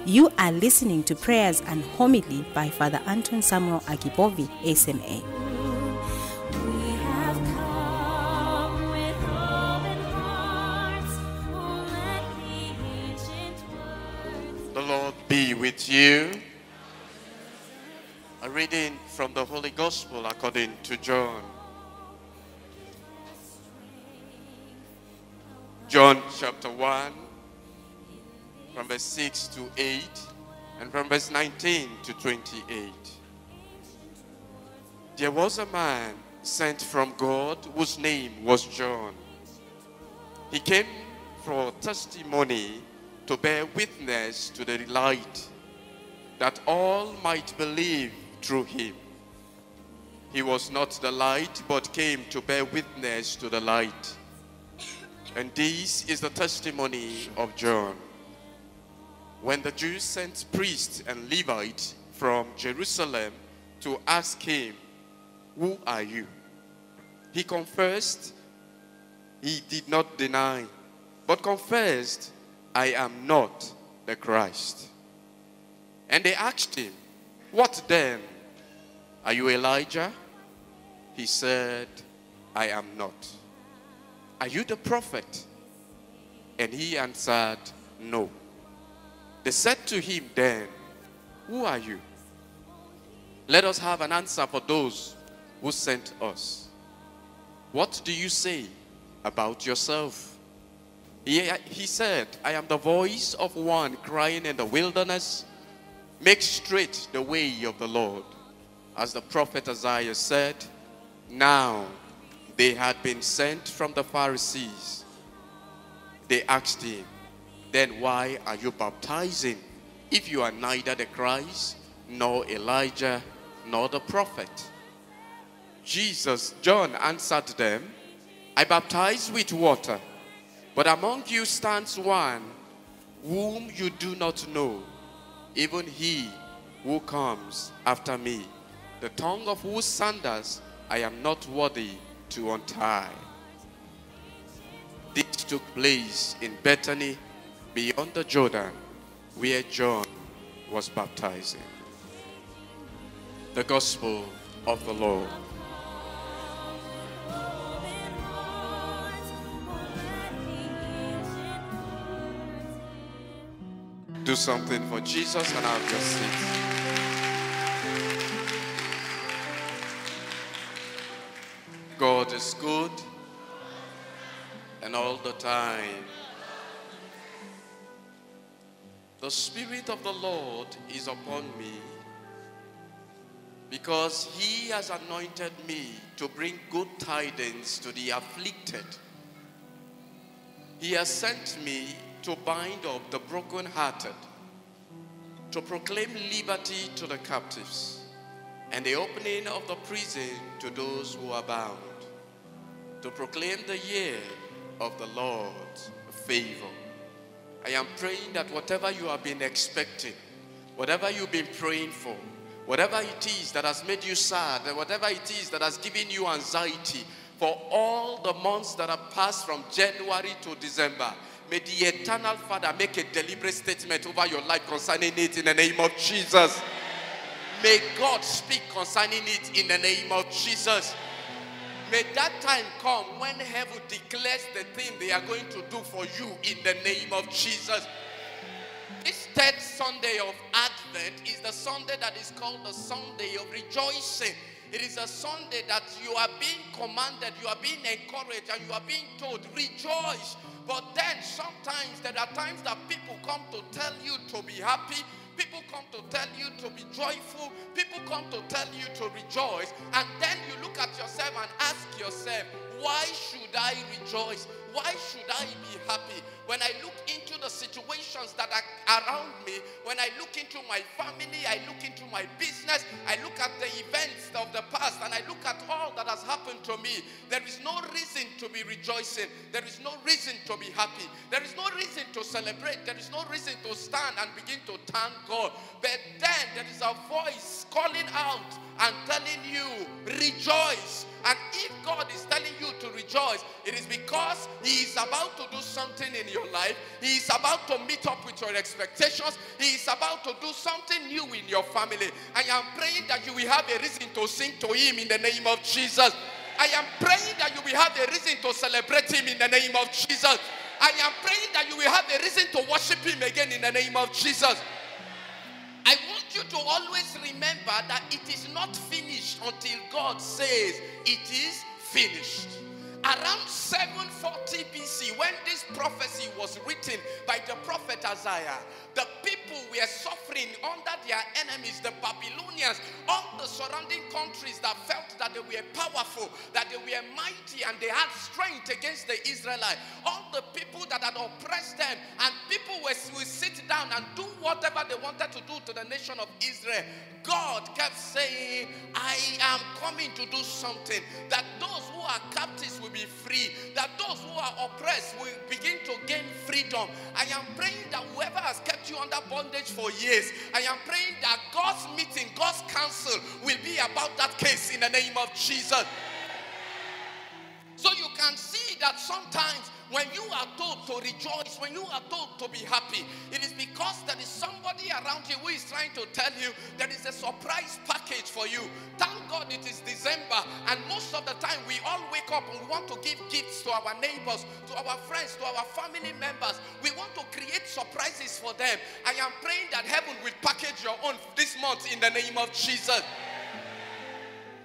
You are listening to Prayers and Homily by Father Anton Samuel Agibovi, SMA. We have come with open hearts. Oh, let the ancient words. The Lord be with you. A reading from the Holy Gospel according to John. John chapter 1, from verse 6 to 8, and from verse 19 to 28. There was a man sent from God whose name was John. He came for testimony to bear witness to the light, that all might believe through him. He was not the light, but came to bear witness to the light. And this is the testimony of John. When the Jews sent priests and Levites from Jerusalem to ask him, "Who are you?" he confessed, he did not deny, but confessed, "I am not the Christ." And they asked him, "What then? Are you Elijah?" He said, "I am not." "Are you the prophet?" And he answered, "No." They said to him then, "Who are you? Let us have an answer for those who sent us. What do you say about yourself?" He said, "I am the voice of one crying in the wilderness, 'Make straight the way of the Lord.' As the prophet Isaiah said, 'Now they had been sent from the Pharisees.' They asked him, 'Then why are you baptizing if you are neither the Christ, nor Elijah, nor the prophet?' John answered them, 'I baptize with water, but among you stands one whom you do not know, even he who comes after me, the tongue of whose sandals I am not worthy to untie.' This took place in Bethany, beyond the Jordan, where John was baptizing." The Gospel of the Lord. Do something for Jesus and have your seat. God is good, and all the time. The Spirit of the Lord is upon me, because he has anointed me to bring good tidings to the afflicted. He has sent me to bind up the brokenhearted, to proclaim liberty to the captives, and the opening of the prison to those who are bound, to proclaim the year of the Lord's favor. I am praying that whatever you have been expecting, whatever you've been praying for, whatever it is that has made you sad, and whatever it is that has given you anxiety for all the months that have passed from January to December, may the eternal Father make a deliberate statement over your life concerning it in the name of Jesus. May God speak concerning it in the name of Jesus. May that time come when heaven declares the thing they are going to do for you in the name of Jesus. This third Sunday of Advent is the Sunday that is called the Sunday of Rejoicing. It is a Sunday that you are being commanded, you are being encouraged, and you are being told, rejoice. But then sometimes there are times that people come to tell you to be happy. People come to tell you to be joyful. People come to tell you to rejoice. And then you look at yourself and ask yourself, why should I rejoice? Why should I be happy? When I look into the situations that are around me, when I look into my family, I look into my business, I look at the events of the past, and I look at all that has happened to me, there is no reason to be rejoicing. There is no reason to be happy. There is no reason to celebrate. There is no reason to stand and begin to thank God. But then there is a voice calling out and telling you, rejoice. And if God is telling you you to rejoice, it is because he is about to do something in your life. He is about to meet up with your expectations. He is about to do something new in your family. I am praying that you will have a reason to sing to him in the name of Jesus. I am praying that you will have a reason to celebrate him in the name of Jesus. I am praying that you will have a reason to worship him again in the name of Jesus. I want you to always remember that it is not finished until God says it is finished. Around 740 BC, when this prophecy was written by the prophet Isaiah, the people were suffering under their enemies, the Babylonians, all the surrounding countries that felt that they were powerful, that they were mighty, and they had strength against the Israelites. All the people that had oppressed them, and people will sit down and do whatever they wanted to do to the nation of Israel. God kept saying, I am coming to do something, that those who are captives will be free, that those who are oppressed will begin to gain freedom. I am praying that whoever has kept you under bondage for years, I am praying that God's meeting, God's counsel will be about that case in the name of Jesus. So you can see that sometimes when you are told to rejoice, when you are told to be happy, it is because there is somebody around you who is trying to tell you there is a surprise package for you. Thank God it is December, and most of the time we all wake up and we want to give gifts to our neighbors, to our friends, to our family members. We want to create surprises for them. I am praying that heaven will package your own this month in the name of Jesus.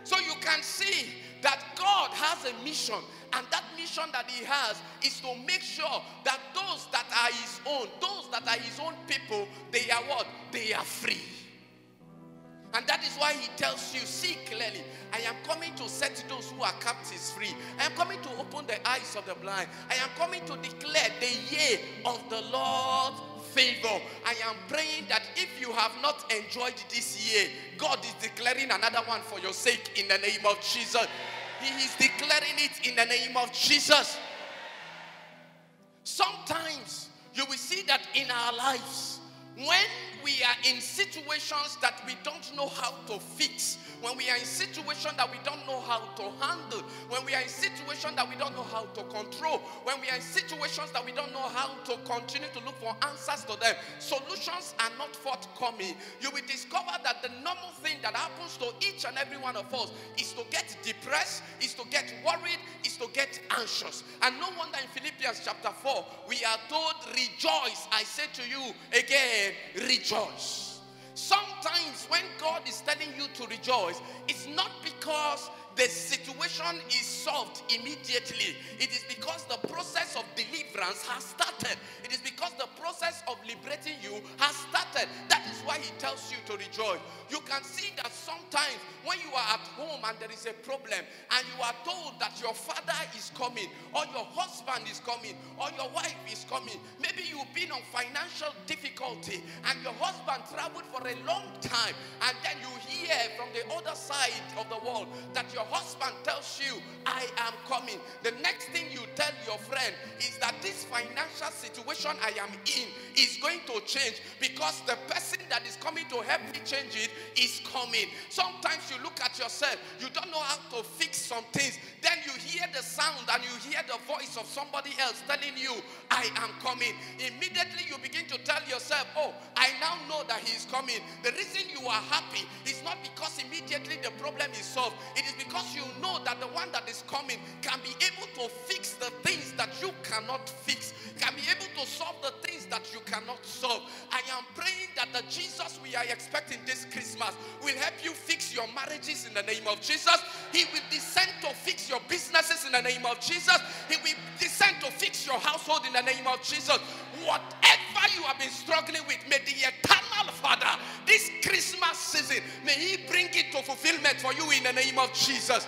So you can see that God has a mission, and that mission that he has is to make sure that those that are his own, those that are his own people, they are what? They are free. And that is why he tells you, see clearly, I am coming to set those who are captives free. I am coming to open the eyes of the blind. I am coming to declare the year of the Lord's favor. I am praying that if you have not enjoyed this year, God is declaring another one for your sake in the name of Jesus. He is declaring it in the name of Jesus. Sometimes you will see that in our lives, when we are in situations that we don't know how to fix, when we are in situations that we don't know how to handle, when we are in situations that we don't know how to control, when we are in situations that we don't know how to continue to look for answers to them, solutions are not forthcoming, you will discover that the normal thing that happens to each and every one of us is to get depressed, is to get worried, is to get anxious. And no wonder in Philippians chapter 4, we are told, rejoice. I say to you again, rejoice. Sometimes when God is telling you to rejoice, it's not because the situation is solved immediately. It is because the process of deliverance has started. It is because the process of liberating you has started. That is why he tells you to rejoice. You can see that sometimes when you are at home and there is a problem and you are told that your father is coming, or your husband is coming, or your wife is coming. Maybe you've been on financial difficulty and your husband traveled for a long time, and then you hear from the other side of the world that your husband tells you, I am coming. The next thing you tell your friend is that this financial situation I am in is going to change because the person that is coming to help me change it is coming. Sometimes you look at yourself, you don't know how to fix some things. Then you hear the sound and you hear the voice of somebody else telling you, I am coming. Immediately you begin to tell yourself, oh, I now know that he is coming. The reason you are happy is not because immediately the problem is solved. It is because you know that the one that is coming can be able to fix the things that you cannot fix, can be able to solve the things that you cannot solve. I am praying that the Jesus we are expecting this Christmas will help you fix your marriages in the name of Jesus. He will descend to fix your businesses in the name of Jesus. He will descend to fix your household in the name of Jesus. Whatever you have been struggling with, may the eternal Father, this Christmas season, may he bring it to fulfillment for you in the name of Jesus.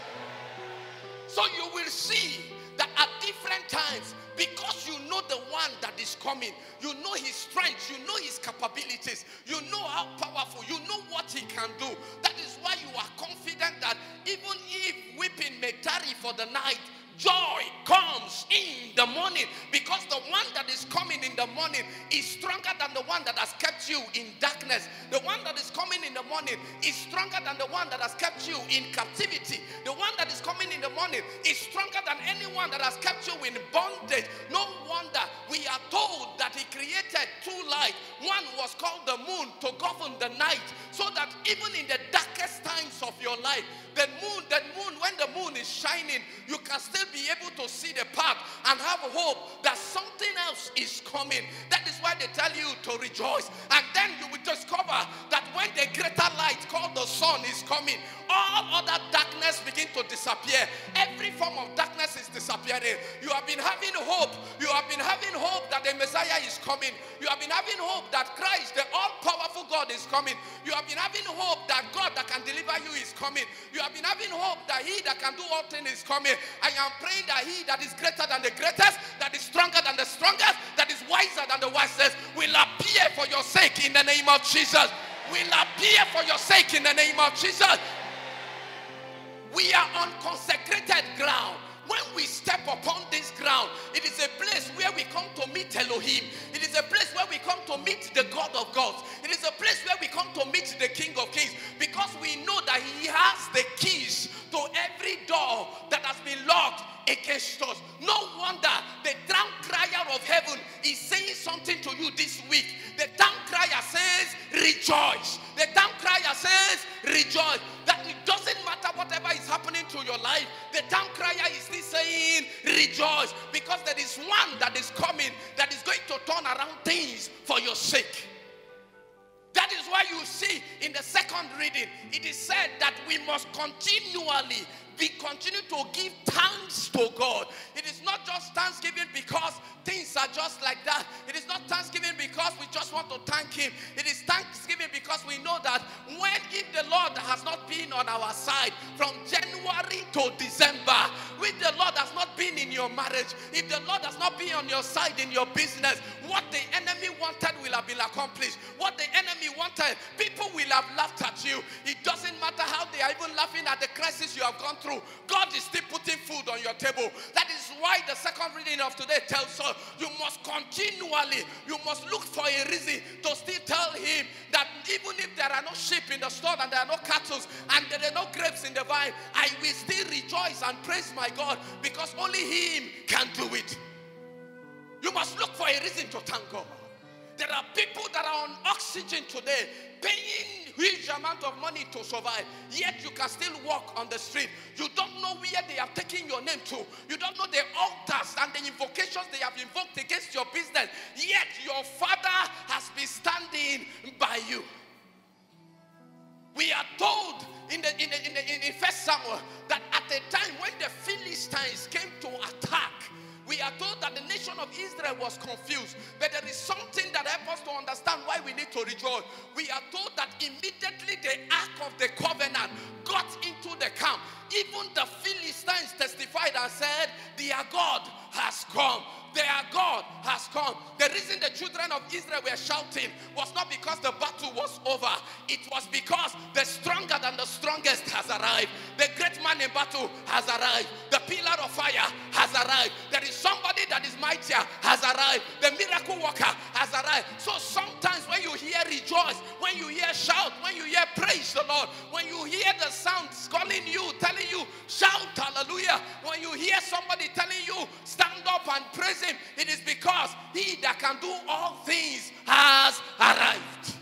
So you will see that at different times, because you know the one that is coming, you know his strength, you know his capabilities, you know how powerful, you know what he can do. That is why you are confident that even if weeping may tarry for the night, Joy comes in the morning, because the one that is coming in the morning is stronger than the one that has kept you in darkness. The one that is coming in the morning is stronger than the one that has kept you in captivity. The one that is coming in the morning is stronger than anyone that has kept you in bondage. No wonder we are told that he created two lights. One was called the moon to govern the night, so that even in the darkest times of your life, the moon, when the moon is shining, you can still be able to see the path and have hope that something else is coming. That is why they tell you to rejoice. And then you will discover that when the greater light called the sun is coming, all other darkness begin to disappear. Every form of darkness is disappearing. You have been having hope. You have been having hope that the Messiah is coming. You have been having hope that Christ, the all-powerful God, is coming. You have been having hope that God that can deliver you is coming. You have been having hope that he that can do all things is coming. I am praying that he that is greater than the greatest, that is stronger than the strongest, that is wiser than the wisest, will appear for your sake in the name of Jesus. Will appear for your sake in the name of Jesus. We are on consecrated ground. When we step upon this ground, it is a place where we come to meet Elohim. It is a place where we come to meet the God of gods. It is a place where we come to meet the King of kings, because we know that he has the keys to every door that has been locked against us. No wonder the town crier of heaven is saying something to you this week. The town crier says, rejoice. The town crier says, rejoice. That it doesn't matter whatever is happening to your life. The town crier is still saying, rejoice. Because there is one that is coming that is going to turn around things for your sake. That is why you see in the second reading, it is said that we must continually continue to give thanks to God. It is not just thanksgiving because things are just like that. It is not thanksgiving because we just want to thank him. It is thanksgiving because we know that if the Lord has not been on our side from January to December, if the Lord has not been in your marriage, if the Lord has not been on your side in your business, what the enemy wanted will have been accomplished. What the enemy wanted, people will have laughed at you. It doesn't matter how they are even laughing at the crisis you have gone through. God is still putting food on your table. That is why the second reading of today tells us you must continually, you must look for a reason to still tell him that even if there are no sheep in the store and there are no cattle and there are no grapes in the vine, I will still rejoice and praise my God, because only him can do it. You must look for a reason to thank God. There are people that are on oxygen today, paying huge amount of money to survive, yet you can still walk on the street. You don't know where they are taking your name to. You don't know the altars and the invocations they have invoked against your business, yet your Father has been standing by you. We are told in 1 Samuel that at the time when the Philistines came to attack, we are told that the nation of Israel was confused. But there is something that helps us to understand why we need to rejoice. We are told that immediately the ark of the covenant got into the camp, even the Philistines testified and said, their God has come. Their God has come. The reason the children of Israel were shouting was not because the battle was over. It was because the stronger than the strongest has arrived. The great man in battle has arrived. The pillar of fire has arrived. There is somebody that is mightier has arrived. The miracle worker has arrived. So sometimes when you hear rejoice, when you hear shout, when you hear praise the Lord, when you hear the sounds calling you, telling you shout hallelujah, when you hear somebody telling you stand up and praise him, it is because he that can do all things has arrived.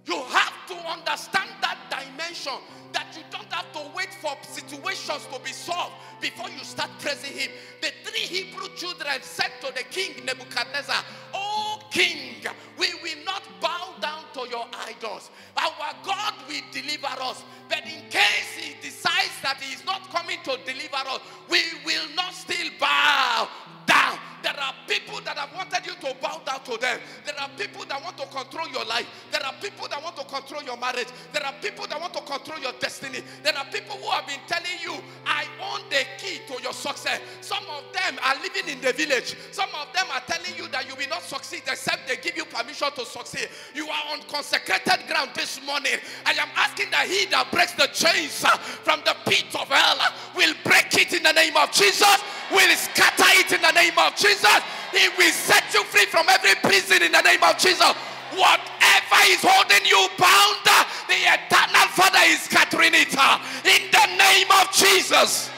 You have to understand that dimension, that you don't have to wait for situations to be solved before you start praising him. The three Hebrew children said to the king Nebuchadnezzar, "O king, we will not bow down to your idols. Our God will deliver us. But in case he decides that he is not coming to deliver us, we will not still bow down." There are people that have wanted you to bow down to them. There are are people that want to control your life. There are people that want to control your marriage. There are people that want to control your destiny. There are people who have been telling you, I own the key to your success. Some of them are living in the village. Some of them are telling you that you will not succeed except they give you permission to succeed. You are on consecrated ground this morning. I am asking that he that breaks the chains from the pit of hell will break it in the name of Jesus, will scatter it in the name of Jesus. He will set you free from every prison in the name of Jesus. Whatever is holding you bound, the eternal Father is scattering it in the name of Jesus.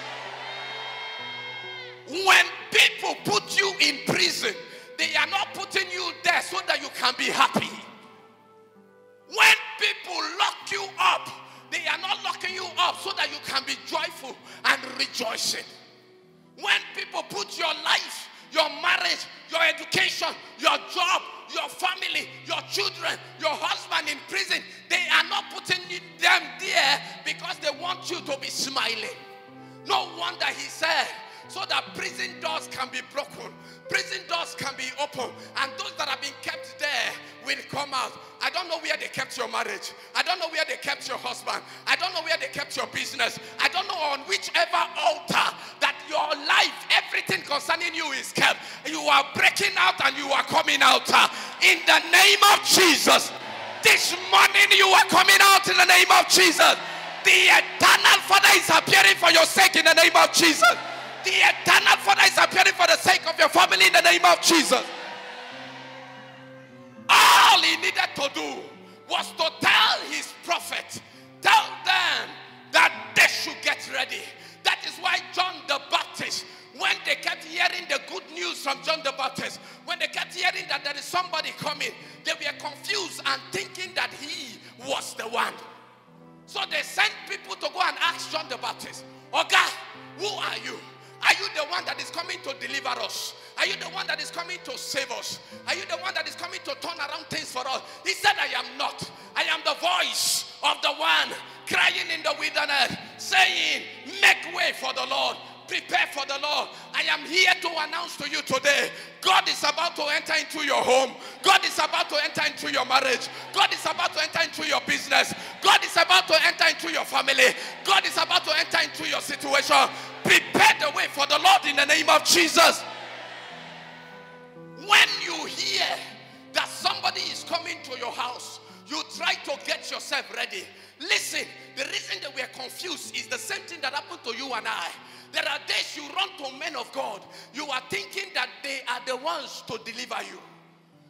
When people put you in prison, they are not putting you there so that you can be happy. When people lock you up, they are not locking you up so that you can be joyful and rejoicing. When people put your life, your marriage, your education, your job, your family, your children, your husband in prison, they are not putting them there because they want you to be smiling. No wonder he said, so that prison doors can be broken, prison doors can be open, and those that have been kept there will come out. I don't know where they kept your marriage. I don't know where they kept your husband. I don't know where they kept your business. I don't know on whichever altar that your life, everything concerning you is kept. You are breaking out and you are coming out in the name of Jesus. This morning you are coming out in the name of Jesus. The eternal Father is appearing for your sake in the name of Jesus. The eternal Father is appearing for the sake of your family in the name of Jesus. All he needed to do was to tell his prophet, tell them that they should get ready. That is why John the Baptist, when they kept hearing the good news from John the Baptist, when they kept hearing that there is somebody coming, they were confused and thinking that he was the one. So they sent people to go and ask John the Baptist, Oga, who are you? Are you the one that is coming to deliver us? Are you the one that is coming to save us? Are you the one that is coming to turn around things for us? He said, I am not. I am the voice of the one crying in the wilderness, saying, make way for the Lord. Prepare for the Lord. I am here to announce to you today, God is about to enter into your home. God is about to enter into your marriage. God is about to enter into your business. God is about to enter into your family. God is about to enter into your situation. Prepare the way for the Lord in the name of Jesus. When you hear that somebody is coming to your house, you try to get yourself ready. Listen, the reason that we are confused is the same thing that happened to you and I. There are days you run to men of God. You are thinking that they are the ones to deliver you.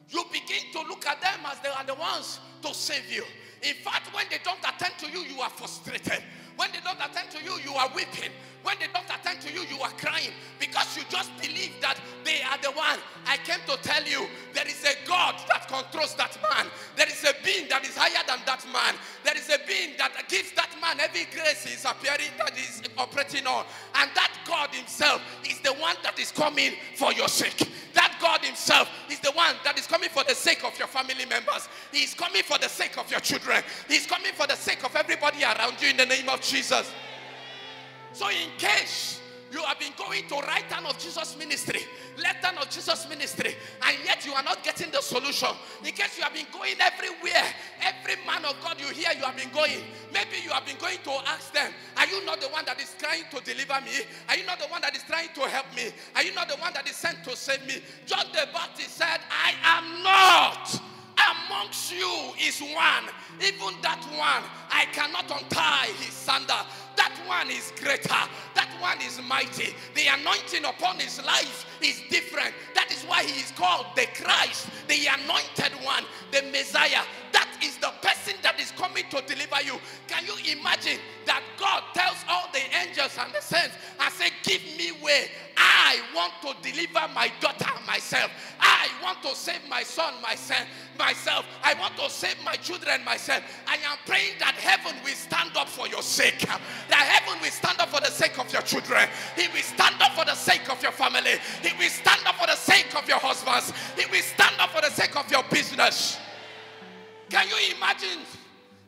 You begin to look at them as they are the ones to save you. In fact, when they don't attend to you, you are frustrated. When they don't attend to you, you are weeping. When they don't attend to you, you are crying because you just believe that they are the one. I came to tell you, there is a God that controls that man. There is a being that is higher than that man. There is a being that gives that man every grace he is appearing, that is operating on. And that God himself is the one that is coming for your sake. That God himself is the one that is coming for the sake of your family members. He is coming for the sake of your children. He is coming for the sake of everybody around you in the name of Jesus. So in case you have been going to right hand of Jesus ministry, left hand of Jesus ministry, and yet you are not getting the solution. In case you have been going everywhere, every man of God you hear you have been going. Maybe you have been going to ask them, are you not the one that is trying to deliver me? Are you not the one that is trying to help me? Are you not the one that is sent to save me? John the Baptist said, I am not. Amongst you is one. Even that one, I cannot untie his sandal. That one is greater. That one is mighty. The anointing upon his life is different. That is why he is called the Christ, the anointed one, the Messiah. That is the person that is coming to deliver you. Can you imagine that God tells all the angels and the saints and say, give me way. I want to deliver my daughter myself. I want to save my son myself. I want to save my children myself. I am praying that heaven will stand up for your sake. That heaven will stand up for the sake of your children. He will stand up for the sake of your family. He will stand up for the sake of your husbands. He will stand up for the sake of your business. Can you imagine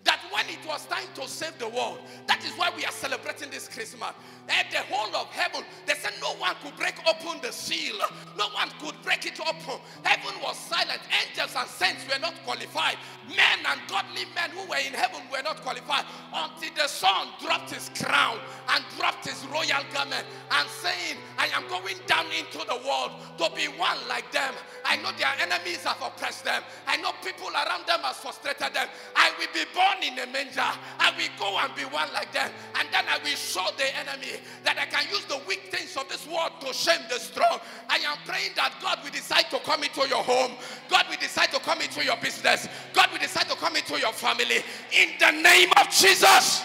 that when it was time to save the world, that is why we are celebrating this Christmas. And the whole of heaven, they said no one could break open the seal. No one could break it open. Heaven was silent. Angels and saints were not qualified. Men and godly men who were in heaven were not qualified until the Son dropped his crown and dropped his royal garment and saying, I am going down into the world to be one like them. I know their enemies have oppressed them. I know people around them have frustrated them. I will be born in a manger. I will go and be one like them. And then I will show the enemy that I can use the weak things of this world to shame the strong. I am praying that God will decide to come into your home. God will decide to come into your business. God will decide to come into your family. In the name of Jesus.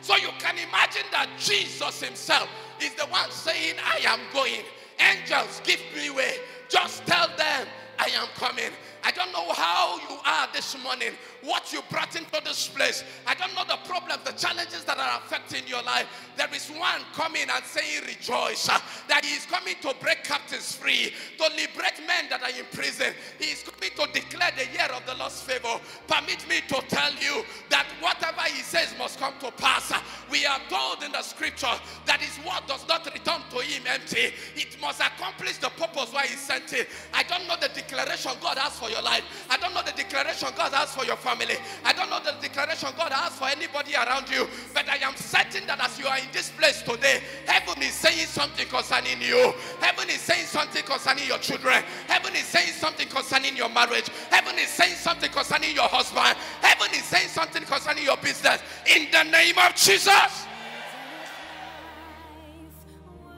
So you can imagine that Jesus himself is the one saying, I am going. Angels, give me way. Just tell them I am coming. I don't know how you are this morning, what you brought into this place. I don't know the problems, the challenges that are affecting your life. There is one coming and saying rejoice, that he is coming to break captives free, to liberate men that are in prison. He is coming to declare the year of the Lord's favor. Permit me to tell you that whatever he says must come to pass. We are told in the scripture that his word does not return to him empty. It must accomplish the purpose why he sent it. I don't know the declaration God has for your life. I don't know the declaration God has for your family. I don't know the declaration God has for anybody around you. But I am certain that as you are in this place today, heaven is saying something concerning you. Heaven is saying something concerning your children. Heaven is saying something concerning your marriage. Heaven is saying something concerning your husband. Heaven is saying something concerning your business. In the name of Jesus.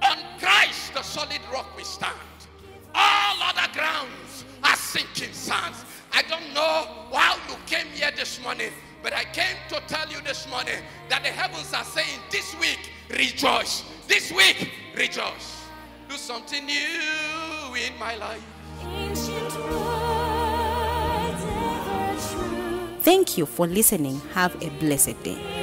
On Christ, the solid rock we stand. All other grounds are sinking sands. I don't know how you came here this morning, but I came to tell you this morning that the heavens are saying this week, rejoice. This week, rejoice. Do something new in my life. Ancient words ever true. Thank you for listening. Have a blessed day.